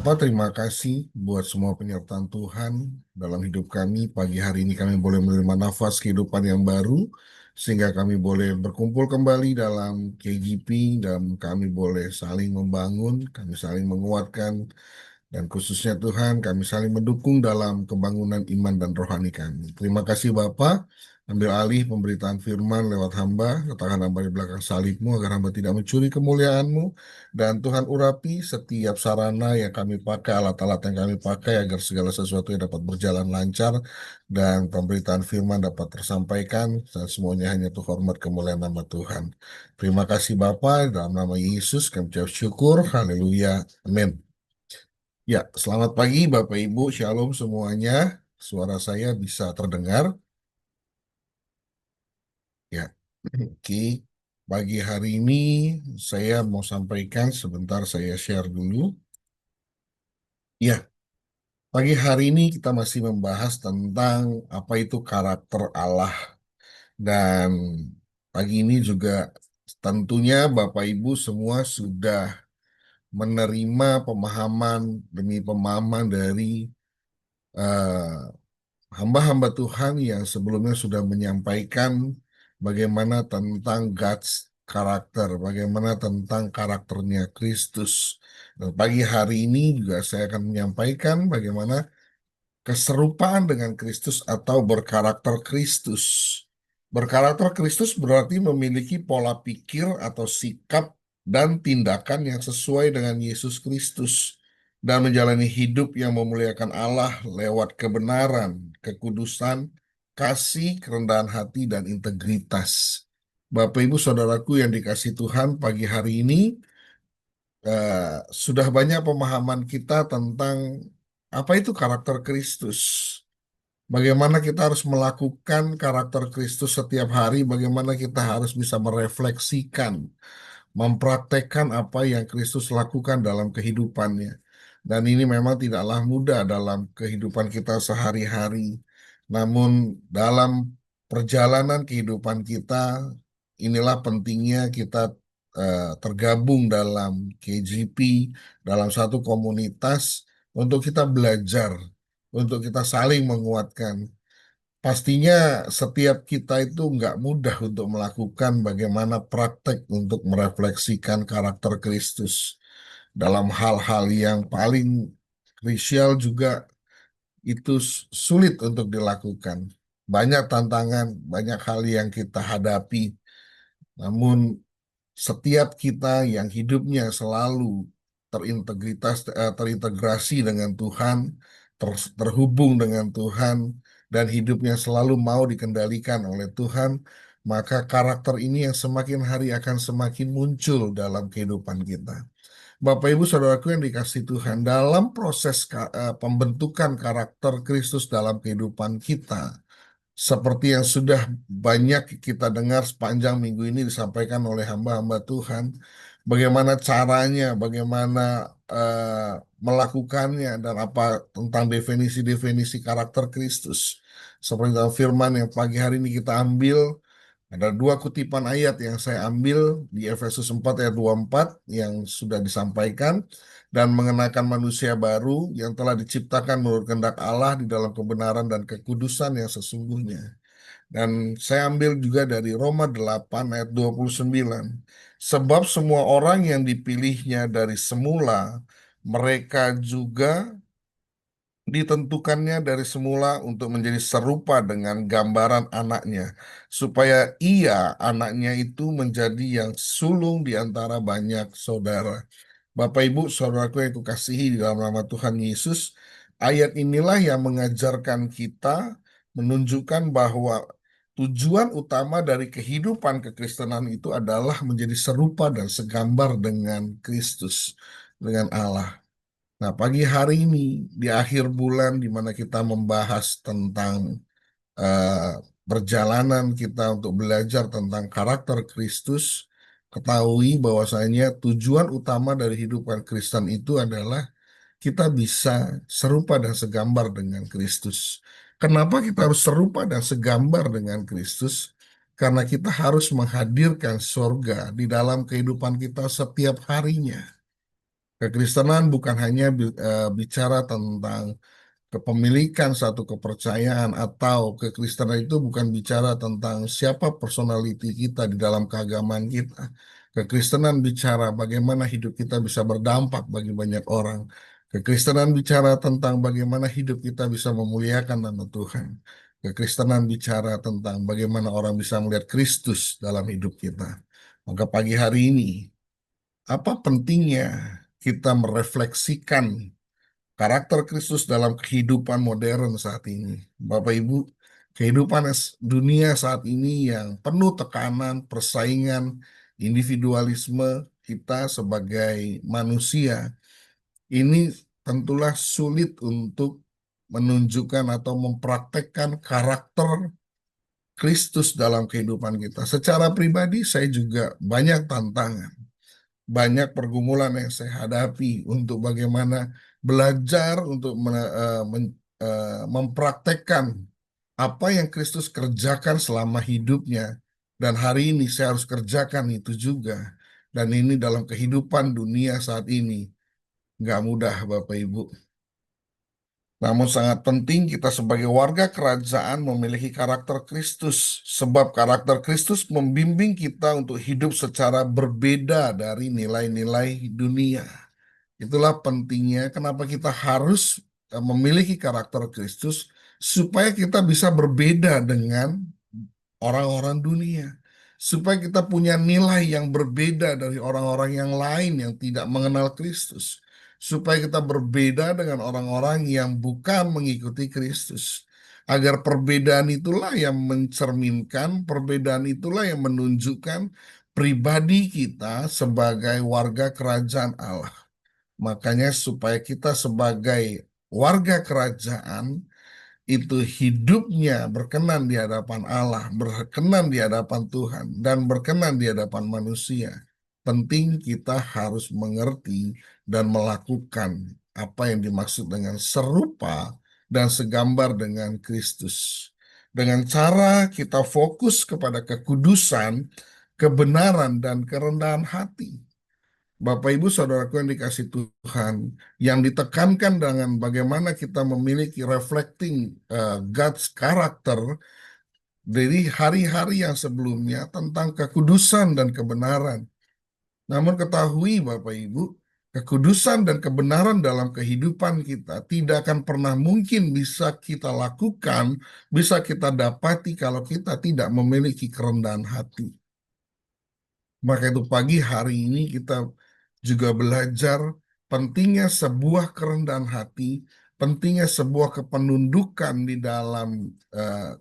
Bapak, terima kasih buat semua penyertaan Tuhan dalam hidup kami. Pagi hari ini kami boleh menerima nafas kehidupan yang baru, sehingga kami boleh berkumpul kembali dalam KGP, dan kami boleh saling membangun, kami saling menguatkan, dan khususnya Tuhan, kami saling mendukung dalam pembangunan iman dan rohani kami. Terima kasih Bapak. Ambil alih pemberitaan firman lewat hamba, letakkan hamba di belakang salibmu agar hamba tidak mencuri kemuliaanmu. Dan Tuhan urapi setiap sarana yang kami pakai, alat-alat yang kami pakai agar segala sesuatu yang dapat berjalan lancar dan pemberitaan firman dapat tersampaikan dan semuanya hanya untuk hormat kemuliaan nama Tuhan. Terima kasih Bapa, dalam nama Yesus kami ucap syukur. Haleluya. Amin. Ya, selamat pagi Bapak Ibu, Shalom semuanya. Suara saya bisa terdengar? Ya, oke. Pagi hari ini saya mau sampaikan, sebentar saya share dulu. Ya, pagi hari ini kita masih membahas tentang apa itu karakter Allah. Dan pagi ini juga tentunya Bapak Ibu semua sudah menerima pemahaman demi pemahaman dari eh, hamba-hamba Tuhan yang sebelumnya sudah menyampaikan bagaimana tentang God's karakter, bagaimana tentang karakternya Kristus. Dan pagi hari ini juga saya akan menyampaikan bagaimana keserupaan dengan Kristus atau berkarakter Kristus. Berkarakter Kristus berarti memiliki pola pikir atau sikap dan tindakan yang sesuai dengan Yesus Kristus dan menjalani hidup yang memuliakan Allah lewat kebenaran, kekudusan, kasih, kerendahan hati, dan integritas. Bapak, Ibu, Saudaraku yang dikasihi Tuhan, pagi hari ini sudah banyak pemahaman kita tentang apa itu karakter Kristus. Bagaimana kita harus melakukan karakter Kristus setiap hari, bagaimana kita harus bisa merefleksikan, mempraktekkan apa yang Kristus lakukan dalam kehidupannya. Dan ini memang tidaklah mudah dalam kehidupan kita sehari-hari. Namun dalam perjalanan kehidupan kita, inilah pentingnya kita tergabung dalam KGP, dalam satu komunitas, untuk kita belajar, untuk kita saling menguatkan. Pastinya setiap kita itu nggak mudah untuk melakukan bagaimana praktek untuk merefleksikan karakter Kristus. Dalam hal-hal yang paling krusial juga itu sulit untuk dilakukan. Banyak tantangan, banyak hal yang kita hadapi. Namun setiap kita yang hidupnya selalu terintegrasi dengan Tuhan, terhubung dengan Tuhan, dan hidupnya selalu mau dikendalikan oleh Tuhan, maka karakter ini yang semakin hari akan semakin muncul dalam kehidupan kita. Bapak Ibu Saudaraku yang dikasihi Tuhan, dalam proses pembentukan karakter Kristus dalam kehidupan kita, seperti yang sudah banyak kita dengar sepanjang minggu ini disampaikan oleh hamba-hamba Tuhan, bagaimana caranya, bagaimana melakukannya, dan apa tentang definisi-definisi karakter Kristus. Seperti dalam firman yang pagi hari ini kita ambil, ada dua kutipan ayat yang saya ambil di Efesus 4 ayat 24 yang sudah disampaikan, dan mengenakan manusia baru yang telah diciptakan menurut kehendak Allah di dalam kebenaran dan kekudusan yang sesungguhnya. Dan saya ambil juga dari Roma 8 ayat 29. Sebab semua orang yang dipilihnya dari semula, mereka juga ditentukannya dari semula untuk menjadi serupa dengan gambaran anaknya, supaya ia, anaknya itu, menjadi yang sulung di antara banyak saudara. Bapak Ibu, saudaraku yang kukasihi di dalam nama Tuhan Yesus, ayat inilah yang mengajarkan kita, menunjukkan bahwa tujuan utama dari kehidupan kekristenan itu adalah menjadi serupa dan segambar dengan Kristus, dengan Allah. Nah, pagi hari ini di akhir bulan di mana kita membahas tentang eh, perjalanan kita untuk belajar tentang karakter Kristus, ketahui bahwasanya tujuan utama dari kehidupan Kristen itu adalah kita bisa serupa dan segambar dengan Kristus. Kenapa kita harus serupa dan segambar dengan Kristus? Karena kita harus menghadirkan surga di dalam kehidupan kita setiap harinya. Kekristenan bukan hanya bicara tentang kepemilikan satu kepercayaan, atau kekristenan itu bukan bicara tentang siapa personality kita di dalam keagamaan kita. Kekristenan bicara bagaimana hidup kita bisa berdampak bagi banyak orang. Kekristenan bicara tentang bagaimana hidup kita bisa memuliakan nama Tuhan. Kekristenan bicara tentang bagaimana orang bisa melihat Kristus dalam hidup kita. Maka pagi hari ini, apa pentingnya kita merefleksikan karakter Kristus dalam kehidupan modern saat ini? Bapak Ibu, kehidupan dunia saat ini yang penuh tekanan, persaingan, individualisme kita sebagai manusia, ini tentulah sulit untuk menunjukkan atau mempraktekkan karakter Kristus dalam kehidupan kita. Secara pribadi, saya juga banyak tantangan, banyak pergumulan yang saya hadapi untuk bagaimana belajar untuk mempraktekkan apa yang Kristus kerjakan selama hidupnya. Dan hari ini saya harus kerjakan itu juga. Dan ini dalam kehidupan dunia saat ini. Nggak mudah, Bapak Ibu. Namun sangat penting kita sebagai warga kerajaan memiliki karakter Kristus. Sebab karakter Kristus membimbing kita untuk hidup secara berbeda dari nilai-nilai dunia. Itulah pentingnya kenapa kita harus memiliki karakter Kristus supaya kita bisa berbeda dengan orang-orang dunia. Supaya kita punya nilai yang berbeda dari orang-orang yang lain yang tidak mengenal Kristus. Supaya kita berbeda dengan orang-orang yang bukan mengikuti Kristus. Agar perbedaan itulah yang mencerminkan, perbedaan itulah yang menunjukkan pribadi kita sebagai warga kerajaan Allah. Makanya supaya kita sebagai warga kerajaan itu hidupnya berkenan di hadapan Allah, berkenan di hadapan Tuhan, dan berkenan di hadapan manusia. Penting kita harus mengerti dan melakukan apa yang dimaksud dengan serupa dan segambar dengan Kristus. Dengan cara kita fokus kepada kekudusan, kebenaran, dan kerendahan hati. Bapak Ibu Saudaraku yang dikasih Tuhan, yang ditekankan dengan bagaimana kita memiliki reflecting God's karakter dari hari-hari yang sebelumnya tentang kekudusan dan kebenaran. Namun ketahui Bapak Ibu, kekudusan dan kebenaran dalam kehidupan kita tidak akan pernah mungkin bisa kita lakukan, bisa kita dapati kalau kita tidak memiliki kerendahan hati. Maka itu pagi hari ini kita juga belajar pentingnya sebuah kerendahan hati, pentingnya sebuah kepenundukan di dalam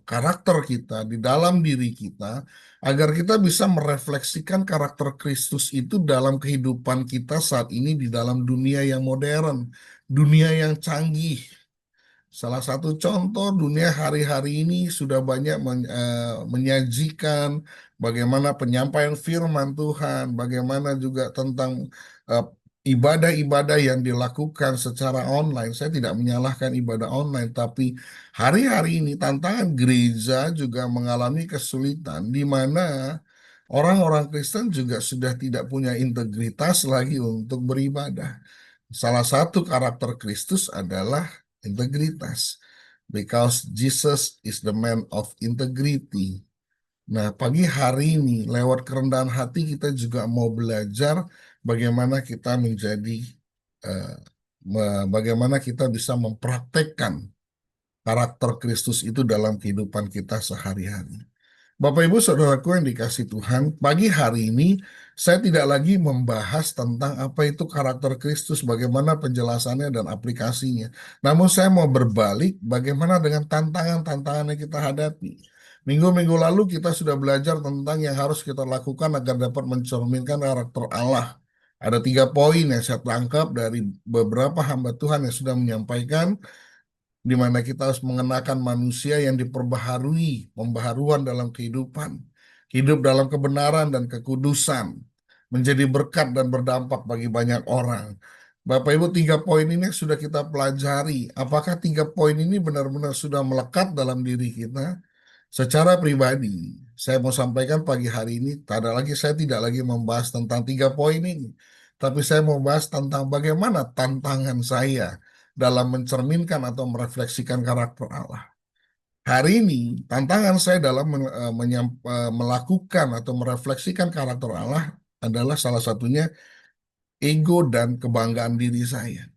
karakter kita, di dalam diri kita, agar kita bisa merefleksikan karakter Kristus itu dalam kehidupan kita saat ini di dalam dunia yang modern, dunia yang canggih. Salah satu contoh dunia hari-hari ini sudah banyak menyajikan bagaimana penyampaian firman Tuhan, bagaimana juga tentang eh, ibadah-ibadah yang dilakukan secara online. Saya tidak menyalahkan ibadah online, tapi hari-hari ini tantangan gereja juga mengalami kesulitan di mana orang-orang Kristen juga sudah tidak punya integritas lagi untuk beribadah. Salah satu karakter Kristus adalah integritas. Because Jesus is the man of integrity. Nah, pagi hari ini lewat kerendahan hati kita juga mau belajar bagaimana kita menjadi, eh, bagaimana kita bisa mempraktekkan karakter Kristus itu dalam kehidupan kita sehari-hari. Bapak Ibu Saudaraku yang dikasih Tuhan, pagi hari ini saya tidak lagi membahas tentang apa itu karakter Kristus, bagaimana penjelasannya dan aplikasinya. Namun saya mau berbalik bagaimana dengan tantangan-tantangan yang kita hadapi. Minggu-minggu lalu kita sudah belajar tentang yang harus kita lakukan agar dapat mencerminkan karakter Allah. Ada 3 poin yang saya tangkap dari beberapa hamba Tuhan yang sudah menyampaikan, di mana kita harus mengenakan manusia yang diperbaharui, pembaharuan dalam kehidupan, hidup dalam kebenaran dan kekudusan, menjadi berkat dan berdampak bagi banyak orang. Bapak Ibu, 3 poin ini sudah kita pelajari. Apakah 3 poin ini benar-benar sudah melekat dalam diri kita? Secara pribadi, saya mau sampaikan pagi hari ini, tak ada lagi, saya tidak lagi membahas tentang 3 poin ini. tapi saya mau bahas tentang bagaimana tantangan saya dalam mencerminkan atau merefleksikan karakter Allah. Hari ini, tantangan saya dalam melakukan atau merefleksikan karakter Allah adalah salah satunya ego dan kebanggaan diri saya.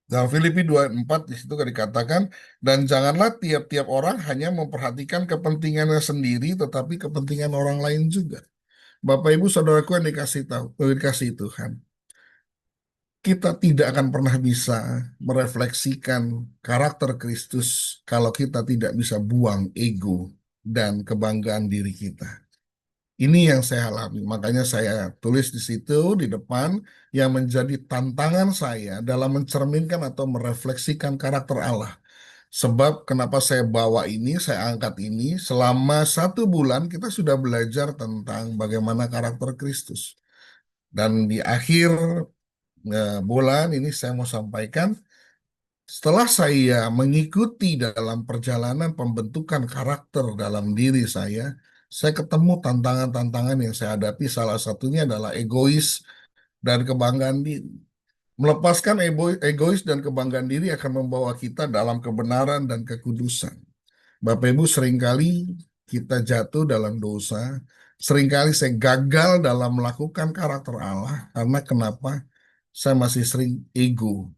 Dalam Filipi 2:4 di situ kan dikatakan, dan janganlah tiap-tiap orang hanya memperhatikan kepentingannya sendiri, tetapi kepentingan orang lain juga. Bapak Ibu Saudaraku yang dikasih Tuhan, kita tidak akan pernah bisa merefleksikan karakter Kristus kalau kita tidak bisa buang ego dan kebanggaan diri kita. Ini yang saya alami, makanya saya tulis di situ di depan yang menjadi tantangan saya dalam mencerminkan atau merefleksikan karakter Allah. Sebab kenapa saya bawa ini, saya angkat ini, selama 1 bulan kita sudah belajar tentang bagaimana karakter Kristus. Dan di akhir bulan ini saya mau sampaikan, setelah saya mengikuti dalam perjalanan pembentukan karakter dalam diri saya ketemu tantangan-tantangan yang saya hadapi. Salah satunya adalah egois dan kebanggaan diri. Melepaskan egois dan kebanggaan diri akan membawa kita dalam kebenaran dan kekudusan. Bapak Ibu, seringkali kita jatuh dalam dosa. Seringkali saya gagal dalam melakukan karakter Allah. Karena kenapa? Saya masih sering ego.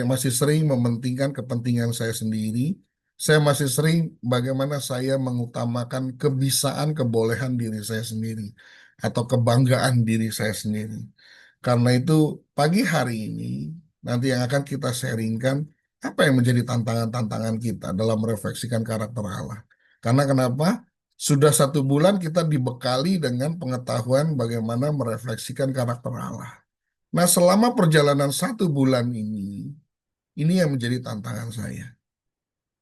Masih sering mementingkan kepentingan saya sendiri. Saya masih sering bagaimana saya mengutamakan kebisaan, kebolehan diri saya sendiri. Atau kebanggaan diri saya sendiri. Karena itu pagi hari ini nanti yang akan kita sharingkan apa yang menjadi tantangan-tantangan kita dalam merefleksikan karakter Allah. Karena kenapa? Sudah 1 bulan kita dibekali dengan pengetahuan bagaimana merefleksikan karakter Allah. Nah, selama perjalanan 1 bulan ini yang menjadi tantangan saya.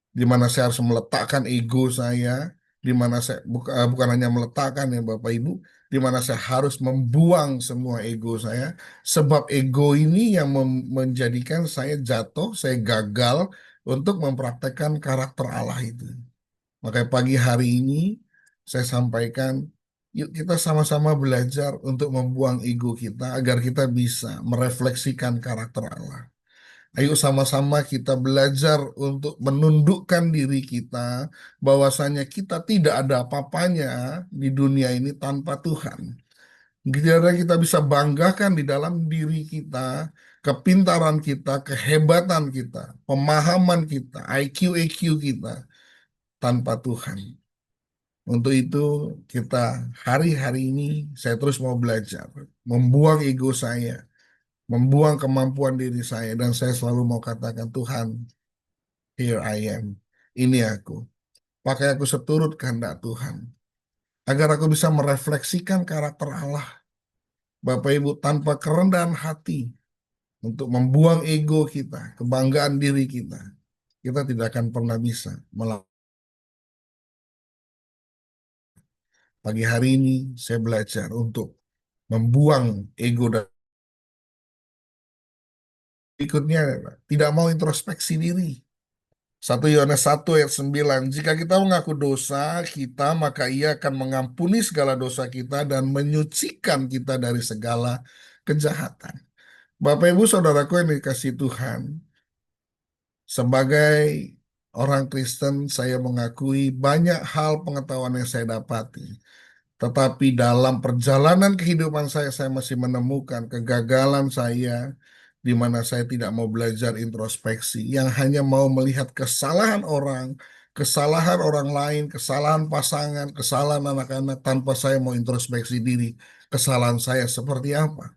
Di mana saya harus meletakkan ego saya, di mana saya bukan hanya meletakkan ya Bapak Ibu, di mana saya harus membuang semua ego saya, sebab ego ini yang menjadikan saya jatuh, saya gagal untuk mempraktekkan karakter Allah itu. Makanya pagi hari ini saya sampaikan, yuk kita sama-sama belajar untuk membuang ego kita agar kita bisa merefleksikan karakter Allah. Ayo sama-sama kita belajar untuk menundukkan diri kita, bahwasanya kita tidak ada apa-apanya di dunia ini tanpa Tuhan. Tidak ada yang kita bisa banggakan di dalam diri kita, kepintaran kita, kehebatan kita, pemahaman kita, IQ, EQ kita tanpa Tuhan. Untuk itu kita hari-hari ini saya terus mau belajar, membuang ego saya, membuang kemampuan diri saya, dan saya selalu mau katakan, Tuhan, here I am. Ini aku. Pakai aku seturut kehendak Tuhan. Agar aku bisa merefleksikan karakter Allah. Bapak Ibu, tanpa kerendahan hati untuk membuang ego kita, kebanggaan diri kita, kita tidak akan pernah bisa melakukan. Pagi hari ini saya belajar untuk membuang ego dan berikutnya tidak mau introspeksi diri. 1 Yohanes 1 ayat 9, jika kita mengaku dosa kita, maka ia akan mengampuni segala dosa kita dan menyucikan kita dari segala kejahatan. Bapak Ibu Saudaraku yang dikasihi Tuhan, sebagai orang Kristen saya mengakui banyak hal pengetahuan yang saya dapati. Tetapi dalam perjalanan kehidupan saya masih menemukan kegagalan saya, di mana saya tidak mau belajar introspeksi, yang hanya mau melihat kesalahan orang lain, kesalahan pasangan, kesalahan anak-anak, tanpa saya mau introspeksi diri, kesalahan saya seperti apa.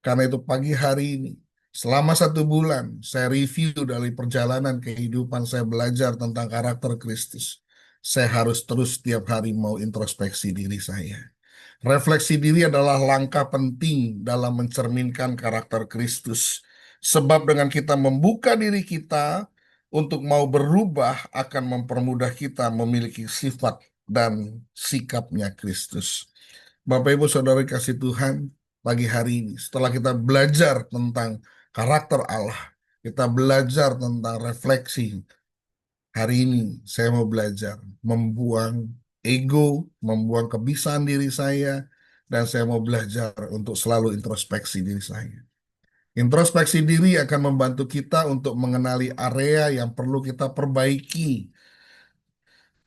Karena itu pagi hari ini, selama 1 bulan, saya review dari perjalanan kehidupan saya belajar tentang karakter Kristus. Saya harus terus setiap hari mau introspeksi diri saya. Refleksi diri adalah langkah penting dalam mencerminkan karakter Kristus. Sebab dengan kita membuka diri kita untuk mau berubah akan mempermudah kita memiliki sifat dan sikapnya Kristus. Bapak Ibu Saudara kasih Tuhan, pagi hari ini setelah kita belajar tentang karakter Allah, kita belajar tentang refleksi. Hari ini saya mau belajar membuang ego, membuang kebisaan diri saya, Dan saya mau belajar untuk selalu introspeksi diri saya. Introspeksi diri akan membantu kita untuk mengenali area yang perlu kita perbaiki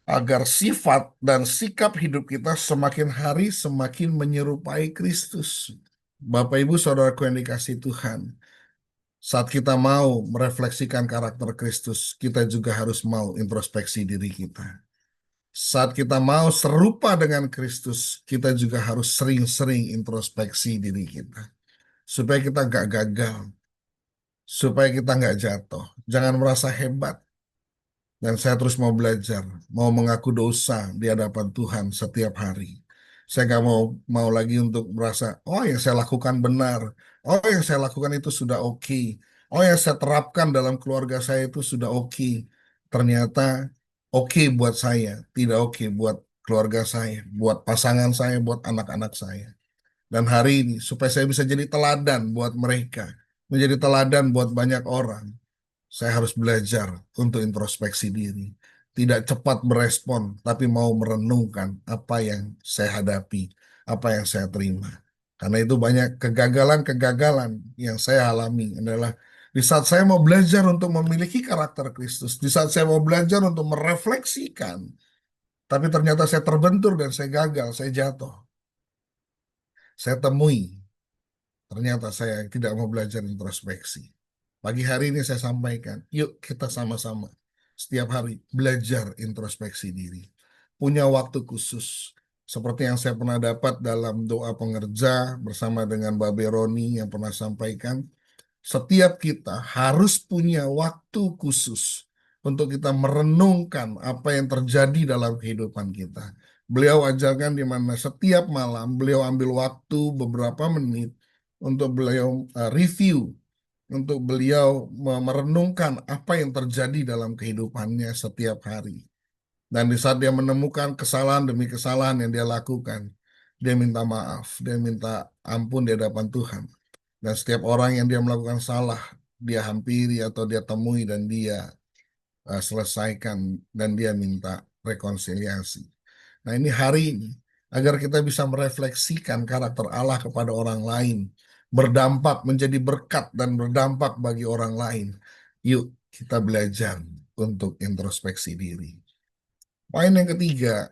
agar sifat dan sikap hidup kita semakin hari semakin menyerupai Kristus. Bapak Ibu Saudaraku yang dikasihi Tuhan, saat kita mau merefleksikan karakter Kristus, kita juga harus mau introspeksi diri kita. Saat kita mau serupa dengan Kristus, kita juga harus sering-sering introspeksi diri kita. Supaya kita nggak gagal, supaya kita nggak jatuh. Jangan merasa hebat. Dan saya terus mau belajar, mau mengaku dosa di hadapan Tuhan setiap hari. Saya nggak mau lagi untuk merasa, oh yang saya lakukan benar, oh yang saya lakukan itu sudah oke, oh yang saya terapkan dalam keluarga saya itu sudah oke. Ternyata oke buat saya, tidak oke buat keluarga saya, buat pasangan saya, buat anak-anak saya. Dan hari ini, supaya saya bisa jadi teladan buat mereka, menjadi teladan buat banyak orang, saya harus belajar untuk introspeksi diri. Tidak cepat merespon, tapi mau merenungkan apa yang saya hadapi, apa yang saya terima. Karena itu banyak kegagalan-kegagalan yang saya alami adalah di saat saya mau belajar untuk memiliki karakter Kristus, di saat saya mau belajar untuk merefleksikan, tapi ternyata saya terbentur dan saya gagal, saya jatuh. Saya temui, ternyata saya tidak mau belajar introspeksi. Pagi hari ini saya sampaikan, yuk kita sama-sama setiap hari belajar introspeksi diri. Punya waktu khusus. Seperti yang saya pernah dapat dalam doa pengerja bersama dengan Mbak Beroni yang pernah sampaikan, setiap kita harus punya waktu khusus untuk kita merenungkan apa yang terjadi dalam kehidupan kita. Beliau ajarkan di mana setiap malam beliau ambil waktu beberapa menit untuk beliau review, untuk beliau merenungkan apa yang terjadi dalam kehidupannya setiap hari. Dan di saat dia menemukan kesalahan demi kesalahan yang dia lakukan, dia minta maaf, dia minta ampun di hadapan Tuhan. Dan setiap orang yang dia melakukan salah, dia hampiri atau dia temui dan dia selesaikan dan dia minta rekonsiliasi. Nah ini hari ini, agar kita bisa merefleksikan karakter Allah kepada orang lain, berdampak menjadi berkat dan berdampak bagi orang lain. Yuk kita belajar untuk introspeksi diri. Poin yang ketiga,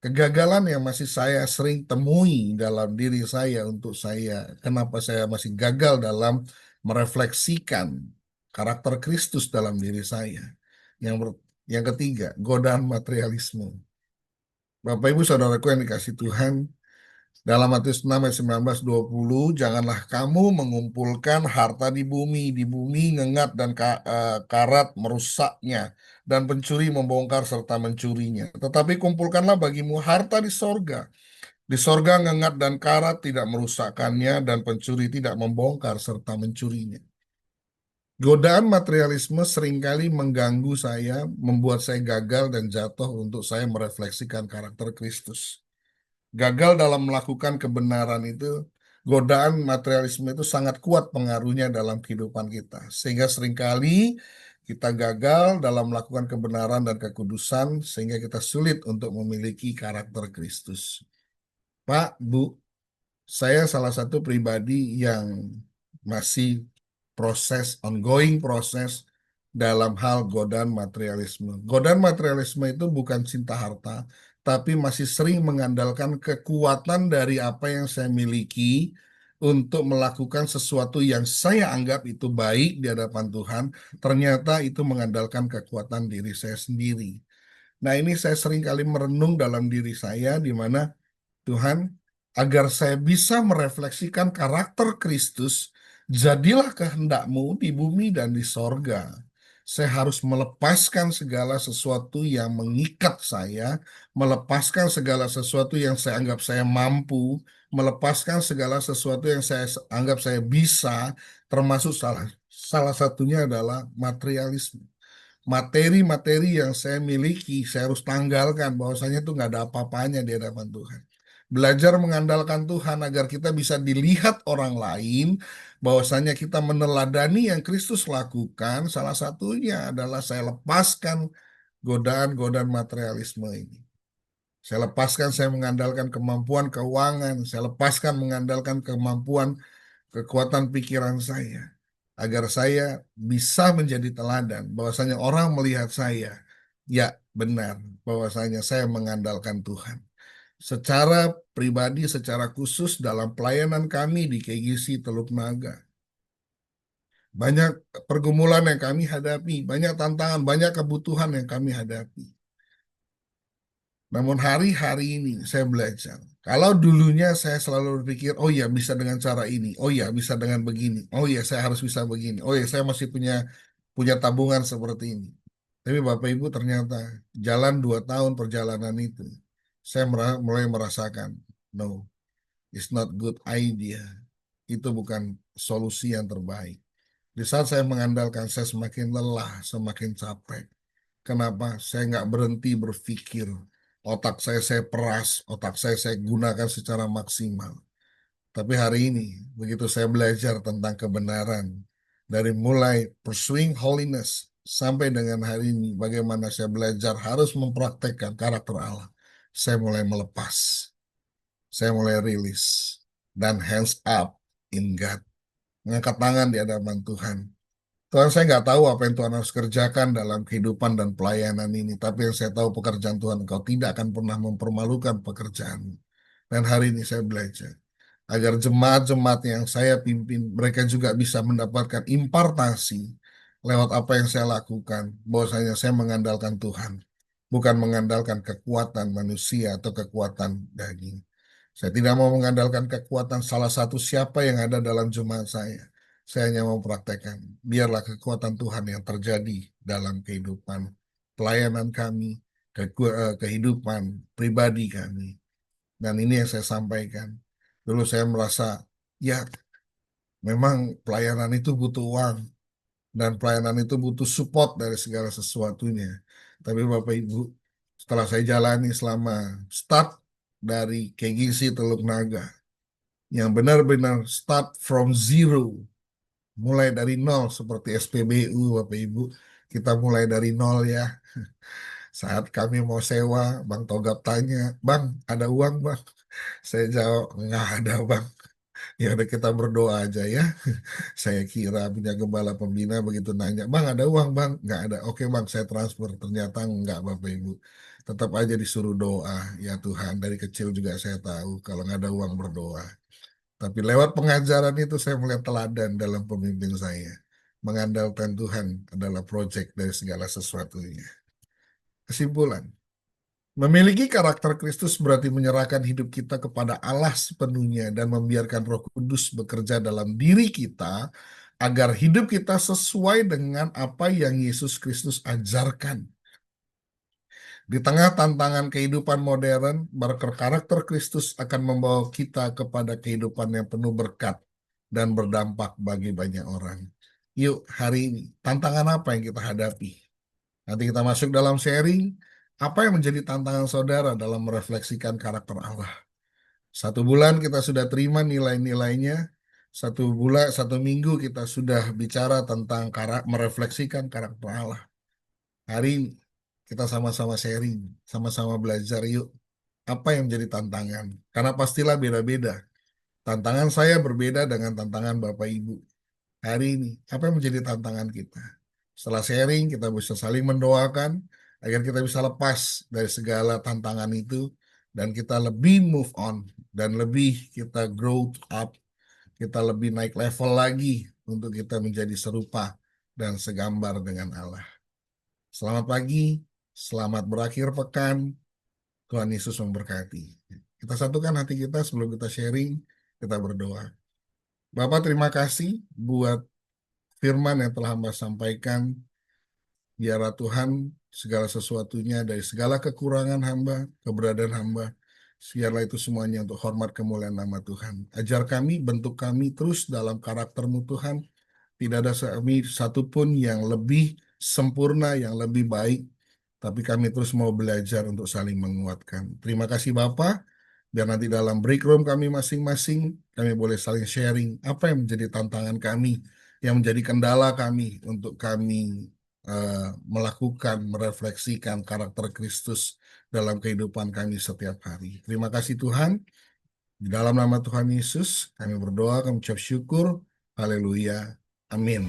kegagalan yang masih saya sering temui dalam diri saya untuk saya, kenapa saya masih gagal dalam merefleksikan karakter Kristus dalam diri saya. Yang ketiga, godaan materialisme. Bapak Ibu Saudaraku yang dikasih Tuhan, dalam Matius 6 ayat 19-20, janganlah kamu mengumpulkan harta di bumi ngengat dan karat merusaknya, dan pencuri membongkar serta mencurinya. Tetapi kumpulkanlah bagimu harta di sorga. Di sorga ngengat dan karat tidak merusakkannya, dan pencuri tidak membongkar serta mencurinya. Godaan materialisme seringkali mengganggu saya, membuat saya gagal dan jatuh untuk saya merefleksikan karakter Kristus. Gagal dalam melakukan kebenaran itu, godaan materialisme itu sangat kuat pengaruhnya dalam kehidupan kita. Sehingga seringkali kita gagal dalam melakukan kebenaran dan kekudusan, sehingga kita sulit untuk memiliki karakter Kristus. Pak, Bu, saya salah satu pribadi yang masih ongoing proses dalam hal godaan materialisme. Godaan materialisme itu bukan cinta harta, tapi masih sering mengandalkan kekuatan dari apa yang saya miliki untuk melakukan sesuatu yang saya anggap itu baik di hadapan Tuhan, ternyata itu mengandalkan kekuatan diri saya sendiri. Nah, ini saya sering kali merenung dalam diri saya, di mana Tuhan, agar saya bisa merefleksikan karakter Kristus, jadilah kehendak-Mu di bumi dan di sorga. Saya harus melepaskan segala sesuatu yang mengikat saya, melepaskan segala sesuatu yang saya anggap saya mampu, melepaskan segala sesuatu yang saya anggap saya bisa, termasuk salah satunya adalah materialisme. Materi-materi yang saya miliki, saya harus tanggalkan bahwasanya itu nggak ada apa-apanya di hadapan Tuhan. Belajar mengandalkan Tuhan agar kita bisa dilihat orang lain, bahwasanya kita meneladani yang Kristus lakukan, salah satunya adalah saya lepaskan godaan-godaan materialisme ini. Saya lepaskan saya mengandalkan kemampuan keuangan. Saya lepaskan mengandalkan kemampuan kekuatan pikiran saya. Agar saya bisa menjadi teladan. Bahwasanya orang melihat saya. Ya, benar. Bahwasanya saya mengandalkan Tuhan. Secara pribadi, secara khusus dalam pelayanan kami di KGC Teluk Naga. Banyak pergumulan yang kami hadapi, banyak tantangan, banyak kebutuhan yang kami hadapi. Namun hari-hari ini saya belajar. Kalau dulunya saya selalu berpikir, oh ya bisa dengan cara ini, oh ya bisa dengan begini, oh ya saya harus bisa begini, oh ya saya masih punya punya tabungan seperti ini. Tapi Bapak Ibu ternyata jalan 2 tahun perjalanan itu, saya mulai merasakan, no, it's not good idea. Itu bukan solusi yang terbaik. Di saat saya mengandalkan, saya semakin lelah, semakin capek. Kenapa? Saya nggak berhenti berpikir. Otak saya peras, otak saya gunakan secara maksimal. Tapi hari ini, begitu saya belajar tentang kebenaran, dari mulai pursuing holiness sampai dengan hari ini, bagaimana saya belajar harus mempraktekkan karakter Allah. Saya mulai melepas, saya mulai rilis, dan hands up in God. Mengangkat tangan di hadapan Tuhan. Tuhan, saya nggak tahu apa yang Tuhan harus kerjakan dalam kehidupan dan pelayanan ini. Tapi yang saya tahu pekerjaan Tuhan, Engkau tidak akan pernah mempermalukan pekerjaan. Dan hari ini saya belajar. Agar jemaat-jemaat yang saya pimpin, mereka juga bisa mendapatkan impartasi lewat apa yang saya lakukan. Bahwasanya saya mengandalkan Tuhan. Bukan mengandalkan kekuatan manusia atau kekuatan daging. Saya tidak mau mengandalkan kekuatan salah satu siapa yang ada dalam jemaat saya. Saya hanya mau praktekkan. Biarlah kekuatan Tuhan yang terjadi dalam kehidupan pelayanan kami, kehidupan pribadi kami. Dan ini yang saya sampaikan. Dulu saya merasa, ya memang pelayanan itu butuh uang. Dan pelayanan itu butuh support dari segala sesuatunya. Tapi Bapak Ibu, setelah saya jalani selama start dari KGC Teluk Naga, yang benar-benar start from zero, mulai dari nol seperti SPBU, Bapak Ibu, kita mulai dari nol ya. Saat kami mau sewa, Bang Togap tanya, Bang, ada uang Bang? Saya jawab, nggak ada Bang. Ya udah kita berdoa aja ya. Saya kira punya gembala pembina begitu nanya, Bang ada uang Bang? Nggak ada. Oke Bang, saya transfer. Ternyata nggak Bapak Ibu. Tetap aja disuruh doa. Ya Tuhan, dari kecil juga saya tahu kalau nggak ada uang berdoa. Tapi lewat pengajaran itu saya melihat teladan dalam pemimpin saya. Mengandalkan Tuhan adalah proyek dari segala sesuatunya. Kesimpulan, memiliki karakter Kristus berarti menyerahkan hidup kita kepada Allah sepenuhnya dan membiarkan Roh Kudus bekerja dalam diri kita agar hidup kita sesuai dengan apa yang Yesus Kristus ajarkan. Di tengah tantangan kehidupan modern, berkarakter Kristus akan membawa kita kepada kehidupan yang penuh berkat dan berdampak bagi banyak orang. Yuk, hari ini, tantangan apa yang kita hadapi? Nanti kita masuk dalam sharing, apa yang menjadi tantangan saudara dalam merefleksikan karakter Allah. 1 bulan kita sudah terima nilai-nilainya, 1 bulan, 1 minggu kita sudah bicara tentang merefleksikan karakter Allah. Hari ini kita sama-sama sharing, sama-sama belajar yuk. Apa yang menjadi tantangan? Karena pastilah beda-beda. Tantangan saya berbeda dengan tantangan Bapak Ibu. Hari ini, apa yang menjadi tantangan kita? Setelah sharing, kita bisa saling mendoakan agar kita bisa lepas dari segala tantangan itu dan kita lebih move on dan lebih kita grow up, kita lebih naik level lagi untuk kita menjadi serupa dan segambar dengan Allah. Selamat pagi, selamat berakhir pekan. Tuhan Yesus memberkati. Kita satukan hati kita sebelum kita sharing, kita berdoa. Bapak terima kasih buat firman yang telah hamba sampaikan. Biarlah Tuhan segala sesuatunya dari segala kekurangan hamba, keberadaan hamba, biarlah itu semuanya untuk hormat kemuliaan nama Tuhan. Ajar kami, bentuk kami terus dalam karakter-Mu Tuhan. Tidak ada satupun yang lebih sempurna, yang lebih baik, tapi kami terus mau belajar untuk saling menguatkan. Terima kasih Bapak. Biar nanti dalam break room kami masing-masing, kami boleh saling sharing apa yang menjadi tantangan kami, yang menjadi kendala kami untuk kami melakukan, merefleksikan karakter Kristus dalam kehidupan kami setiap hari. Terima kasih Tuhan. Di dalam nama Tuhan Yesus, kami berdoa, kami ucap syukur. Haleluya. Amin.